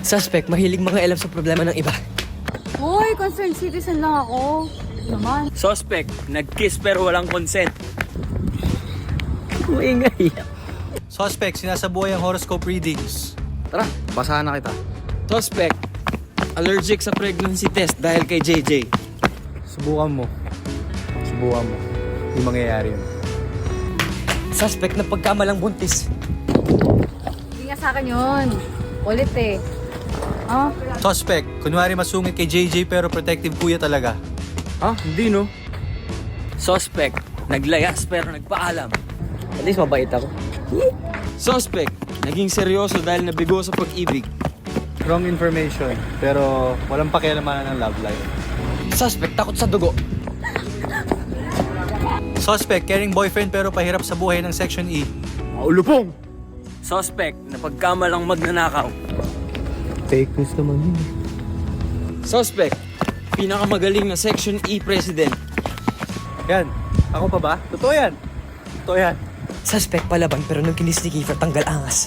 Suspect, mahilig mga alam sa problema ng iba. Hoy, concerned citizen lang ako. Naman. Suspect, nag-kiss pero walang consent. Maingay. Suspect, sinasabuhay ang horoscope readings. Tara, basahan na kita. Suspect, allergic sa pregnancy test dahil kay JJ. Subukan mo. Subukan mo. Hindi mangyayari yun. Suspect na pagkamalang buntis. Hindi nga sa akin yun. Ulit eh. Ah, Suspect, kunwari masungit kay JJ pero protective kuya talaga. Ah, hindi no? Suspect, naglayas pero nagpaalam. At least mabait ako. Suspect, naging seryoso dahil nabigo sa pag-ibig. Wrong information, pero walang pakialamanan ng love life. Suspect, takot sa dugo. Suspect, caring boyfriend pero pahirap sa buhay ng Section E. Maulupong! Suspect, na pagkamalang magnanakaw. Fake news naman yun. Suspect, pinakamagaling na Section E President. Yan, ako pa ba? Totoo yan. Totoo yan. Suspect palaban pero nung kinis ni Kiefer tanggal angas.